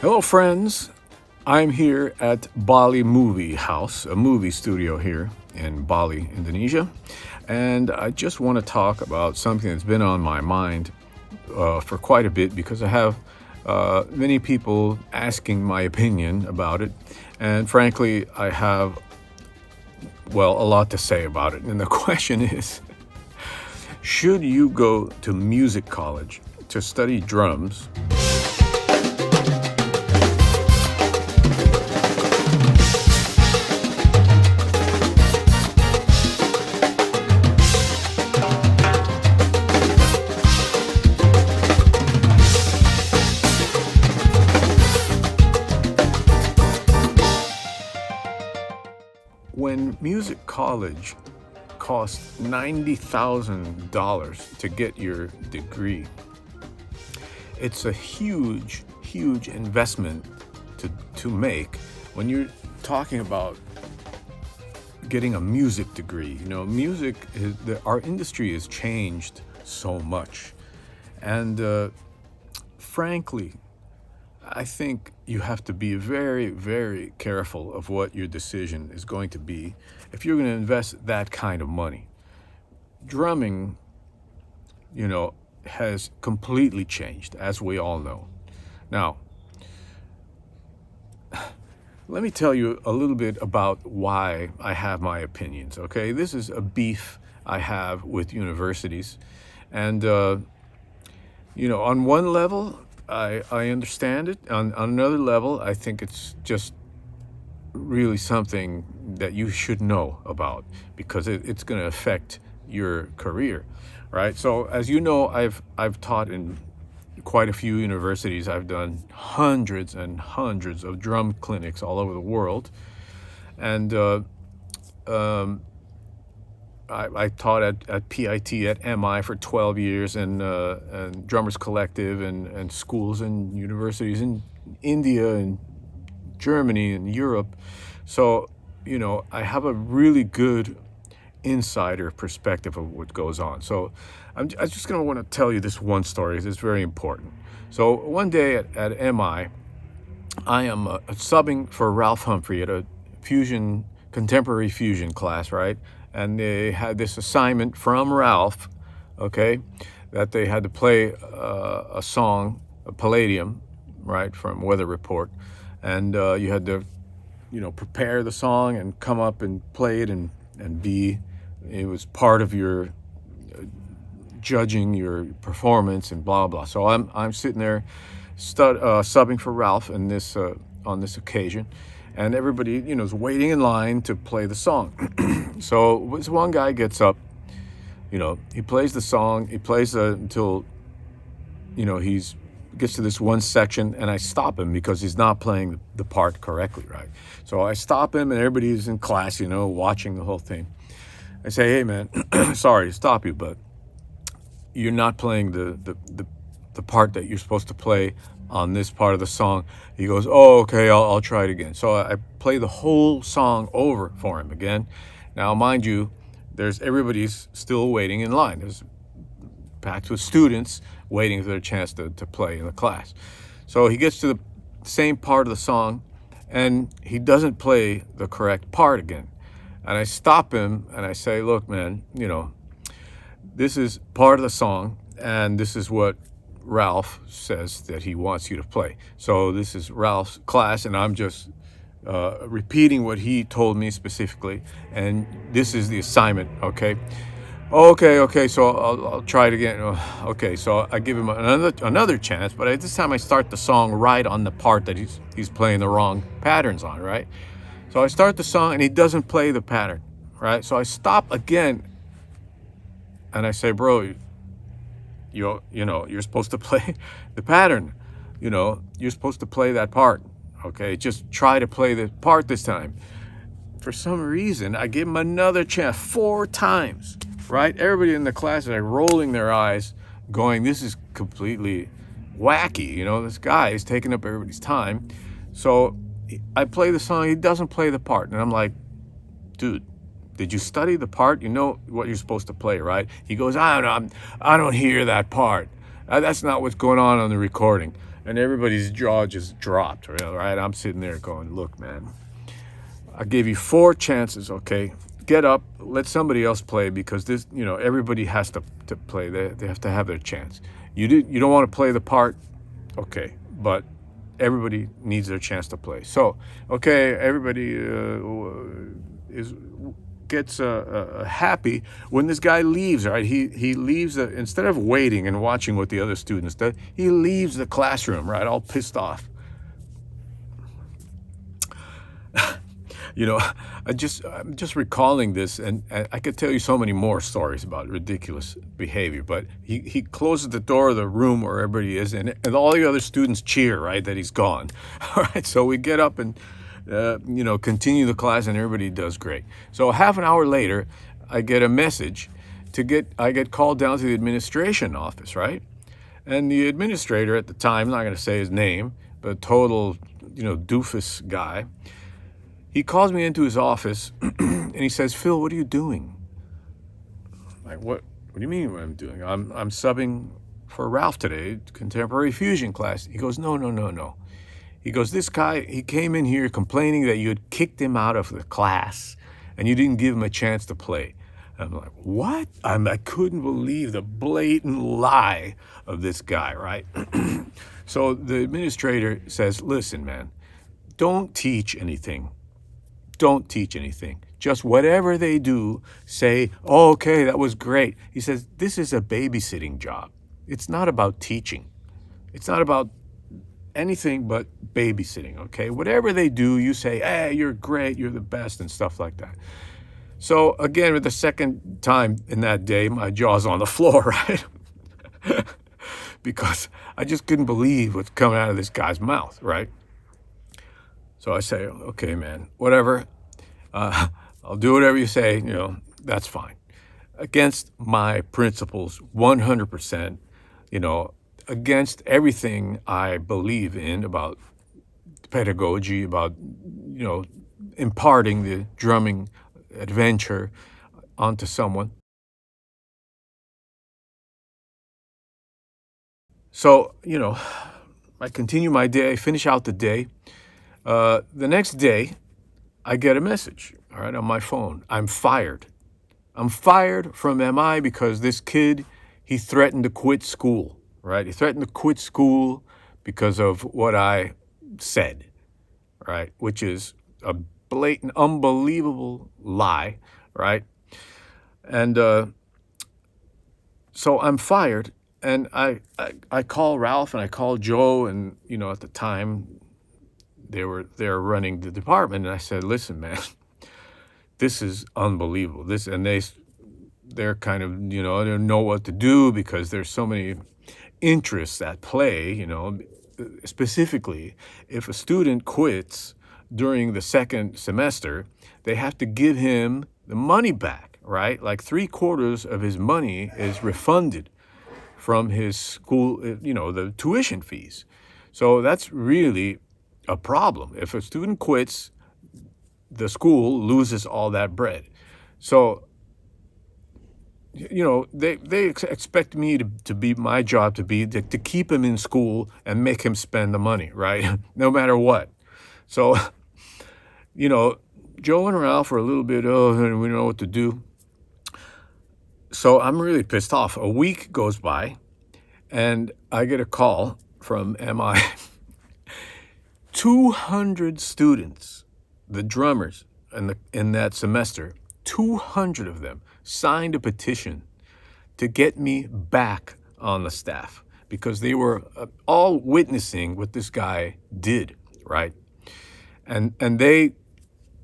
Hello, friends. I'm here at Bali Movie House, a movie studio here in Bali, Indonesia. And I just want to talk about something that's been on my mind for quite a bit because I have many people asking my opinion about it. And frankly, I have, well, a lot to say about it. And the question is, should you go to music college to study drums? When music college costs $90,000 to get your degree, it's a huge, huge investment to make when you're talking about getting a music degree. You know, our industry has changed so much. And frankly, I think you have to be very, very careful of what your decision is going to be if you're going to invest that kind of money. Drumming, has completely changed, as we all know. Now, let me tell you a little bit about why I have my opinions, okay? This is a beef I have with universities. And, on one level, I understand it. On another level, I think it's just really something that you should know about because it's going to affect your career, right? So as you know, I've taught in quite a few universities. I've done hundreds and hundreds of drum clinics all over the world, and I taught at PIT at MI for 12 years and Drummers Collective and schools and universities in India and Germany and Europe. So, I have a really good insider perspective of what goes on. So I'm just going to want to tell you this one story. It's very important. So one day at MI, I am subbing for Ralph Humphrey at a contemporary fusion class, right? And they had this assignment from Ralph, okay, that they had to play a song, a Palladium, right, from Weather Report. And you had to, prepare the song and come up and play it and it was part of your judging your performance and blah, blah. So I'm sitting there subbing for Ralph in this on this occasion. And everybody, is waiting in line to play the song. So this one guy gets up, he plays the song, he plays until, he's gets to this one section, and I stop him because he's not playing the part correctly, right? So I stop him, and everybody's in class, watching the whole thing. I say, hey, man, sorry to stop you, but you're not playing the part that you're supposed to play on this part of the song. He goes, oh, okay, I'll try it again. So I play the whole song over for him again. Now, mind you, everybody's still waiting in line. There's packed with students waiting for their chance to play in the class. So he gets to the same part of the song, and he doesn't play the correct part again. And I stop him, and I say, look, man, this is part of the song, and this is what Ralph says that he wants you to play. So this is Ralph's class, and I'm just repeating what he told me specifically, and this is the assignment, okay? Okay, so I'll try it again. Okay, so I give him another chance, but this time I start the song right on the part that he's playing the wrong patterns on, right? So I start the song, and he doesn't play the pattern, right? So I stop again, and I say, bro, you're supposed to play the pattern. You're supposed to play that part, okay? Just try to play the part this time. For some reason, I give him another chance 4 times, right? Everybody in the class is like rolling their eyes, going, this is completely wacky. This guy is taking up everybody's time. So I play the song, he doesn't play the part. And I'm like, dude, did you study the part? You know what you're supposed to play, right? He goes, I don't hear that part. That's not what's going on the recording. And everybody's jaw just dropped, right? I'm sitting there going, look, man, I gave you 4 chances, okay? Get up, let somebody else play, because this, everybody has to play. They have to have their chance. You don't want to play the part, okay, but everybody needs their chance to play. So, okay, everybody gets happy when this guy leaves, right? He leaves, instead of waiting and watching what the other students do, he leaves the classroom, right, all pissed off. I'm just recalling this, and I could tell you so many more stories about ridiculous behavior, but he closes the door of the room where everybody is, and all the other students cheer, right, that he's gone. All right, so we get up and continue the class, and everybody does great. So half an hour later, I get a message I get called down to the administration office, right? And the administrator at the time, I'm not going to say his name, but total, doofus guy, he calls me into his office and he says, Phil, what are you doing? Like, what do you mean what I'm doing? I'm subbing for Ralph today, contemporary fusion class. He goes, no. He goes, this guy, he came in here complaining that you had kicked him out of the class and you didn't give him a chance to play. I'm like, what? I couldn't believe the blatant lie of this guy, right? So the administrator says, listen, man, don't teach anything. Don't teach anything. Just whatever they do, say, oh, okay, that was great. He says, this is a babysitting job. It's not about teaching. It's not about anything but babysitting, okay? Whatever they do, you say, hey, you're great, you're the best, and stuff like that. So again, with the second time in that day, my jaw's on the floor, right? Because I just couldn't believe what's coming out of this guy's mouth, right? So I say, okay, man, whatever. I'll do whatever you say, that's fine. Against my principles, 100%, against everything I believe in about pedagogy, about, imparting the drumming adventure onto someone. So, I continue my day, finish out the day. The next day, I get a message, all right, on my phone. I'm fired. I'm fired from MI because this kid, he threatened to quit school, right? He threatened to quit school because of what I said, right? Which is a blatant, unbelievable lie, right? And so I'm fired, and I call Ralph and I call Joe, and, at the time, they're running the department, and I said, listen, man, this is unbelievable. They're kind of, they don't know what to do because there's so many interests at play, specifically if a student quits during the second semester, they have to give him the money back, right? Like 3/4 of his money is refunded from his school, the tuition fees. So that's really a problem. If a student quits, the school loses all that bread. So, they expect me to be, my job to be to keep him in school and make him spend the money, right? No matter what. So, Joe and Ralph are a little bit, we don't know what to do. So I'm really pissed off. A week goes by and I get a call from MI. 200 students, the drummers in that semester, 200 of them signed a petition to get me back on the staff because they were all witnessing what this guy did, right? And they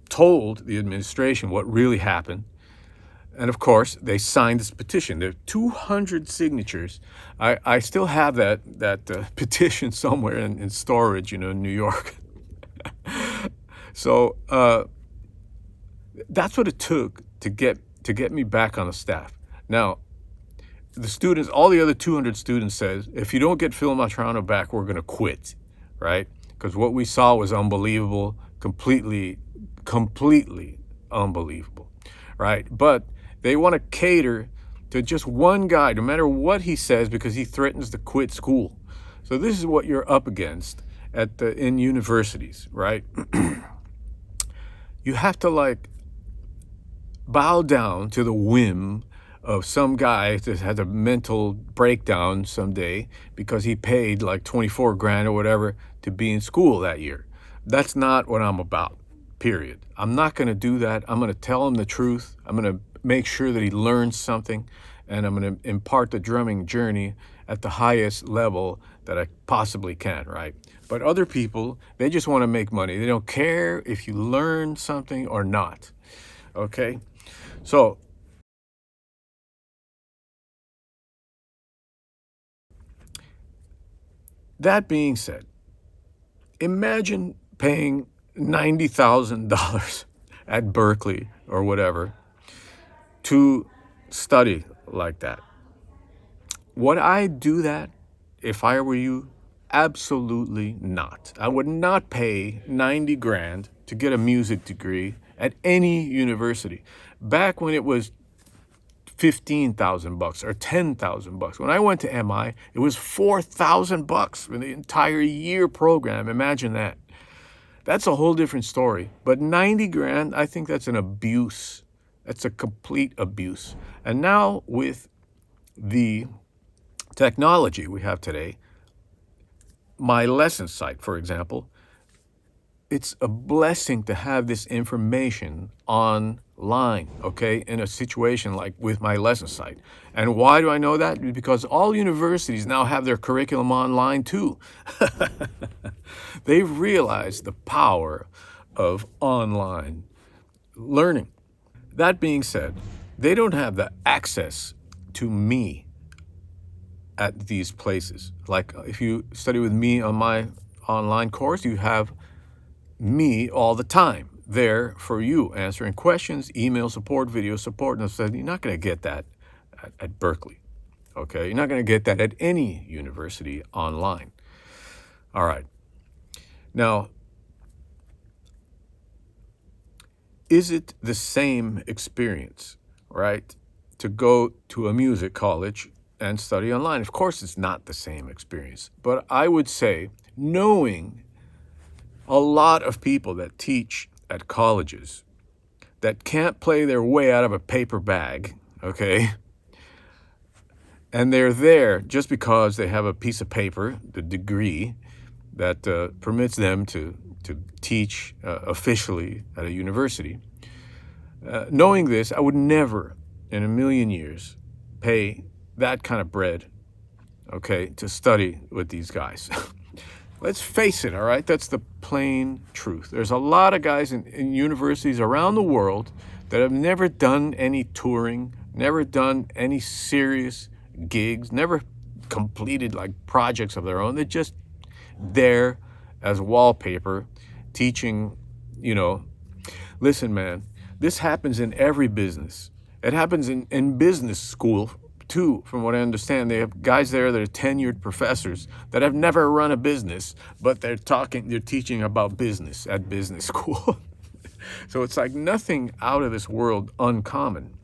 told the administration what really happened. And of course, they signed this petition. There are 200 signatures. I still have that petition somewhere in storage, in New York. So that's what it took to get me back on the staff. Now, the students, all the other 200 students says, if you don't get Phil Matrano back, we're going to quit, right? Because what we saw was unbelievable, completely unbelievable, right? But they want to cater to just one guy, no matter what he says, because he threatens to quit school. So this is what you're up against in universities, right? You have to like bow down to the whim of some guy that has a mental breakdown someday because he paid like 24 grand or whatever to be in school that year. That's not what I'm about, period. I'm not going to do that. I'm going to tell him the truth. I'm going to make sure that he learns something, and I'm going to impart the drumming journey at the highest level that I possibly can, right? But other people, they just want to make money. They don't care if you learn something or not, okay? So that being said, imagine paying $90,000 at Berklee or whatever to study like that. Would I do that if I were you? Absolutely not. I would not pay 90 grand to get a music degree at any university. Back when it was 15,000 bucks or 10,000 bucks. When I went to MI, it was 4,000 bucks for the entire year program. Imagine that. That's a whole different story. But 90 grand, I think that's an abuse. That's a complete abuse. And now with the technology we have today, my lesson site, for example, it's a blessing to have this information online, okay, in a situation like with my lesson site. And why do I know that? Because all universities now have their curriculum online too. They've realized the power of online learning. That being said, they don't have the access to me at these places. Like if you study with me on my online course, you have me all the time there for you, answering questions, email support, video support. And so you're not going to get that at Berklee, okay? You're not going to get that at any university online. All right. Now, is it the same experience, right, to go to a music college and study online? Of course, it's not the same experience. But I would say, knowing a lot of people that teach at colleges that can't play their way out of a paper bag, okay? And they're there just because they have a piece of paper, the degree, that permits them to teach officially at a university. Knowing this, I would never in a million years pay that kind of bread, okay, to study with these guys. Let's face it, all right? That's the plain truth. There's a lot of guys in universities around the world that have never done any touring, never done any serious gigs, never completed like projects of their own. They're just there as wallpaper teaching, you know. Listen, man, this happens in every business. It happens in business school too, from what I understand. They have guys there that are tenured professors that have never run a business, but they're teaching about business at business school. So it's like nothing out of this world uncommon.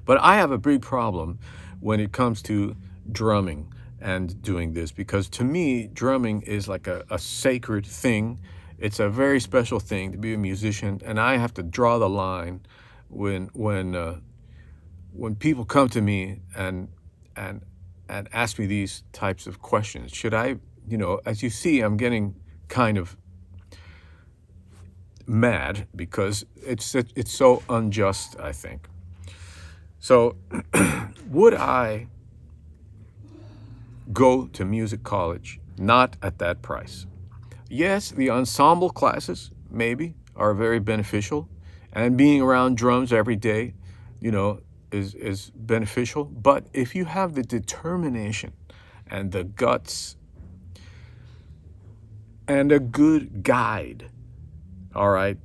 But I have a big problem when it comes to drumming and doing this, because to me, drumming is like a sacred thing. It's a very special thing to be a musician, and I have to draw the line when people come to me and ask me these types of questions. Should I, as you see, I'm getting kind of mad because it's so unjust, I think. So would I go to music college? Not at that price. Yes, the ensemble classes maybe are very beneficial, and being around drums every day, is beneficial. But if you have the determination and the guts and a good guide, all right,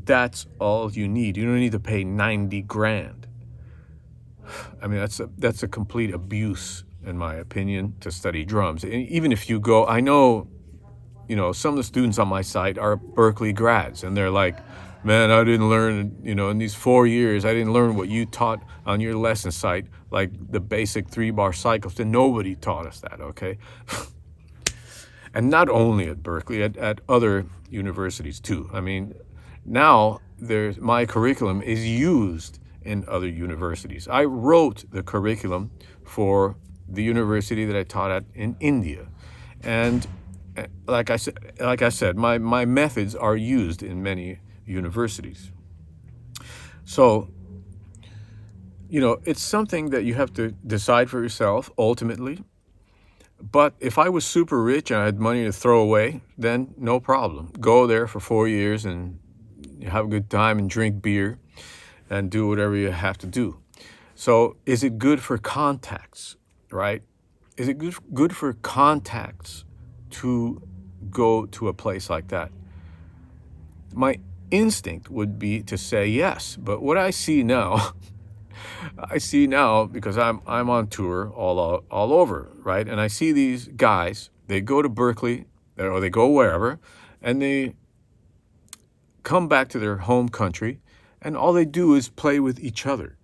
that's all you need. You don't need to pay 90 grand. I mean, that's a complete abuse, in my opinion, to study drums. And even if you go, I know, some of the students on my site are Berklee grads, and they're like, Man, I didn't learn, in these 4 years, I didn't learn what you taught on your lesson site, like the basic 3-bar cycles. And nobody taught us that, okay? And not only at Berkeley, at other universities too. I mean, now my curriculum is used in other universities. I wrote the curriculum for the university that I taught at in India. And like I said, my methods are used in many universities. So, it's something that you have to decide for yourself ultimately. But if I was super rich and I had money to throw away, then no problem. Go there for 4 years and have a good time and drink beer and do whatever you have to do. So is it good for contacts, right? Is it good for contacts to go to a place like that? My instinct would be to say yes, but what I see now, because I'm on tour all over, right? And I see these guys, they go to Berkeley or they go wherever, and they come back to their home country, and all they do is play with each other,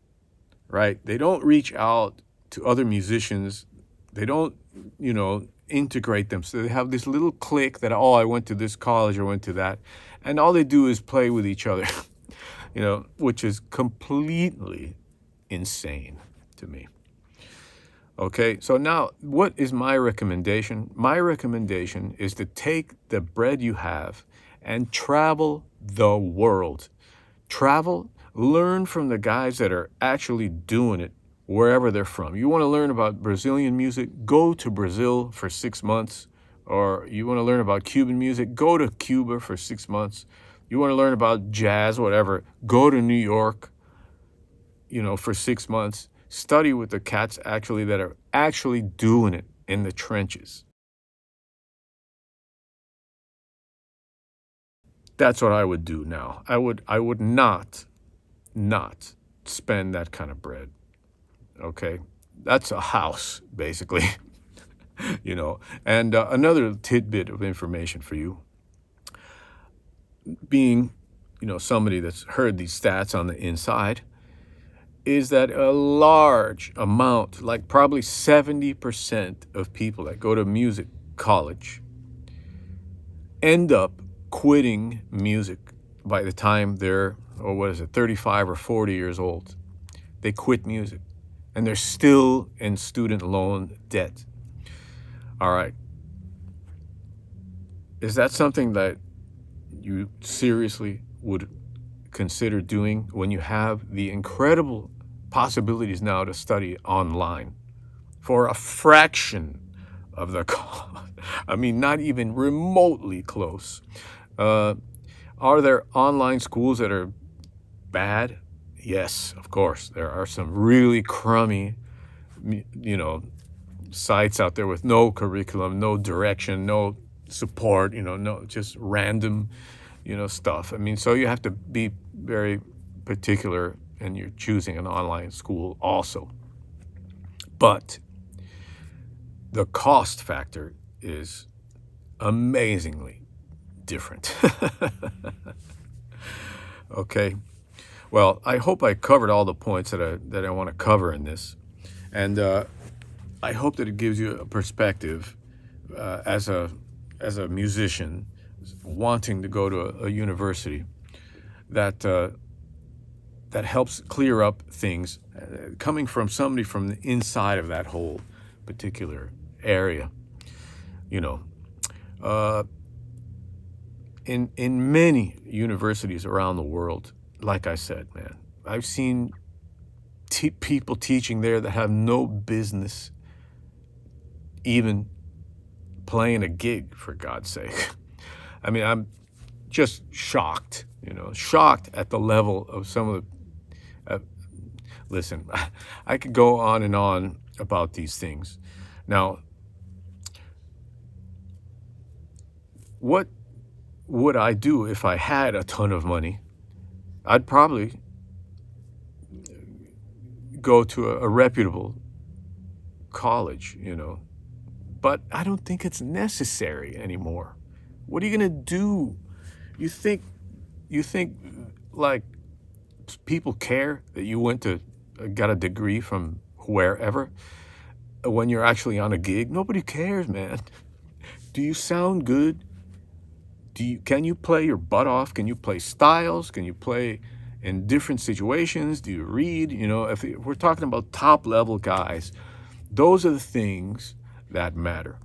right? They don't reach out to other musicians. They don't, integrate them. So they have this little clique that, I went to this college or went to that. And all they do is play with each other, which is completely insane to me. Okay, so now what is my recommendation? My recommendation is to take the bread you have and travel the world. Travel, learn from the guys that are actually doing it wherever they're from. You want to learn about Brazilian music? Go to Brazil for 6 months. Or you want to learn about Cuban music? Go to Cuba for 6 months. You want to learn about jazz, whatever? Go to New York, for 6 months. Study with the cats actually that are actually doing it in the trenches. That's what I would do now. I would not spend that kind of bread. Okay, that's a house basically. And another tidbit of information for you, being somebody that's heard these stats on the inside, is that a large amount, like probably 70% of people that go to music college end up quitting music by the time they're 35 or 40 years old. They quit music and they're still in student loan debt. All right. Is that something that you seriously would consider doing when you have the incredible possibilities now to study online for a fraction of the cost? I mean, not even remotely close. Are there online schools that are bad? Yes, of course. There are some really crummy, sites out there with no curriculum, no direction, no support, no, just random, stuff. I mean, so you have to be very particular and you're choosing an online school also. But the cost factor is amazingly different. Okay. Well, I hope I covered all the points that I want to cover in this. And I hope that it gives you a perspective as a musician wanting to go to a university that helps clear up things coming from somebody from the inside of that whole particular area. In many universities around the world, like I said, man, I've seen people teaching there that have no business even playing a gig, for God's sake. I mean, I'm just shocked, shocked at the level of some of the, listen, I could go on and on about these things. Now, what would I do if I had a ton of money? I'd probably go to a reputable college, but I don't think it's necessary anymore. What are you going to do? You think you think like people care that you went to got a degree from wherever when you're actually on a gig? Nobody cares, man. Do you sound good? Can you play your butt off? Can you play styles? Can you play in different situations? Do you read? If we're talking about top level guys, those are the things that matter.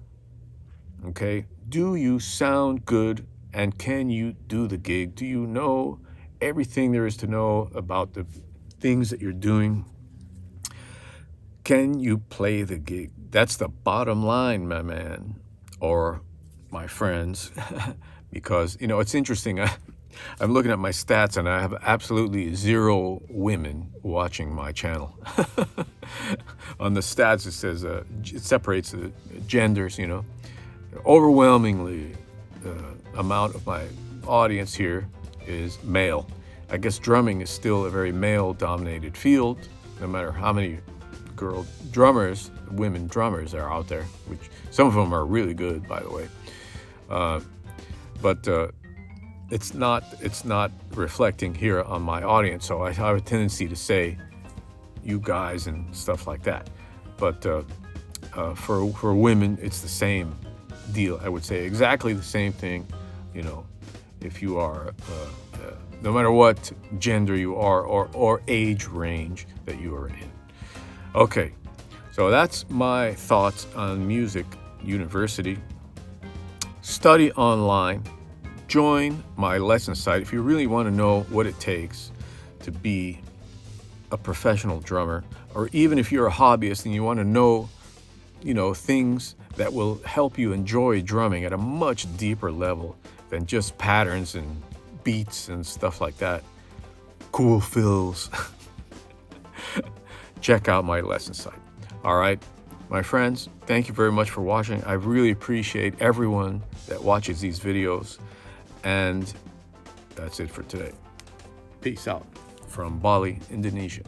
Okay? Do you sound good, and can you do the gig? Do you know everything there is to know about the things that you're doing? Can you play the gig? That's the bottom line, my man, or my friends. Because, it's interesting. I'm looking at my stats, and I have absolutely 0 women watching my channel. On the stats, it says it separates the genders. Overwhelmingly, the amount of my audience here is male. I guess drumming is still a very male-dominated field, no matter how many women drummers are out there, which some of them are really good, by the way. But it's not reflecting here on my audience. So I have a tendency to say you guys and stuff like that. But for women, it's the same deal. I would say exactly the same thing. If you are, no matter what gender you are or age range that you are in. Okay, so that's my thoughts on Music University. Study online. Join my lesson site if you really want to know what it takes to be a professional drummer, or even if you're a hobbyist and you want to know, things that will help you enjoy drumming at a much deeper level than just patterns and beats and stuff like that. Cool fills. Check out my lesson site. All right, my friends, thank you very much for watching. I really appreciate everyone that watches these videos. And that's it for today. Peace out from Bali, Indonesia.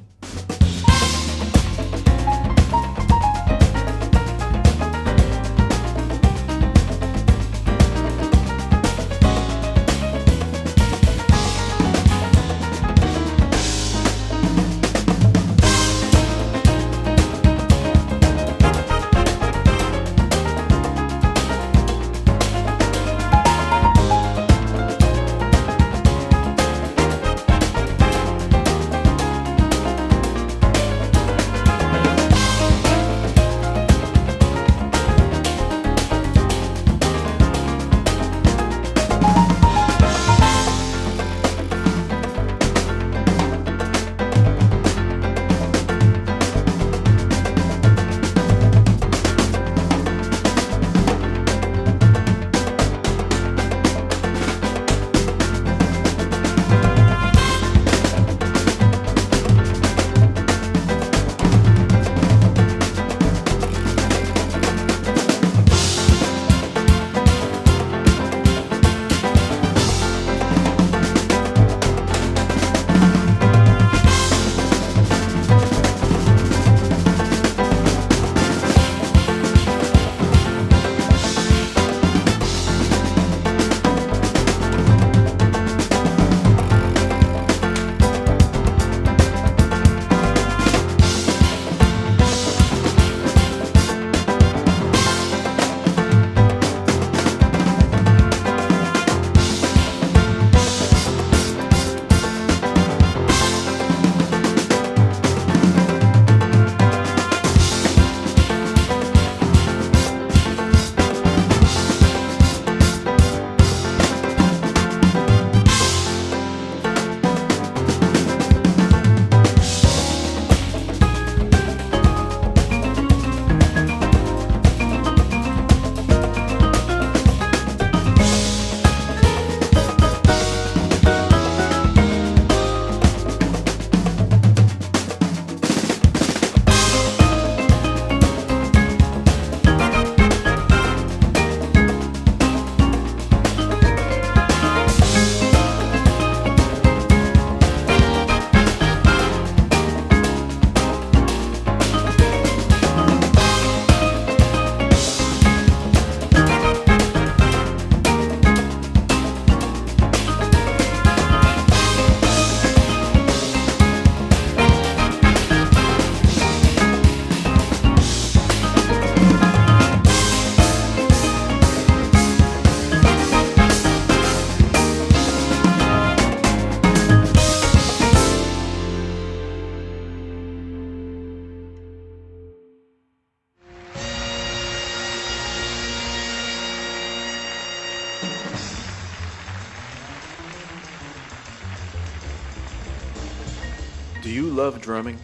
Do you love drumming?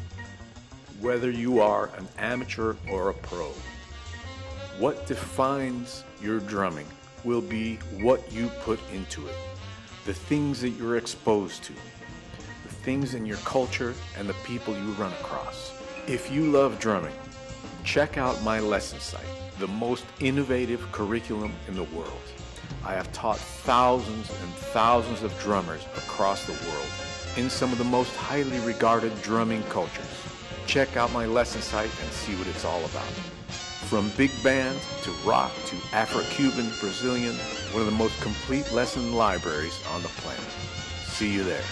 Whether you are an amateur or a pro, what defines your drumming will be what you put into it, the things that you're exposed to, the things in your culture, and the people you run across. If you love drumming, check out my lesson site, the most innovative curriculum in the world. I have taught thousands and thousands of drummers across the world in some of the most highly regarded drumming cultures. Check out my lesson site and see what it's all about. From big band to rock to Afro-Cuban, Brazilian, one of the most complete lesson libraries on the planet. See you there.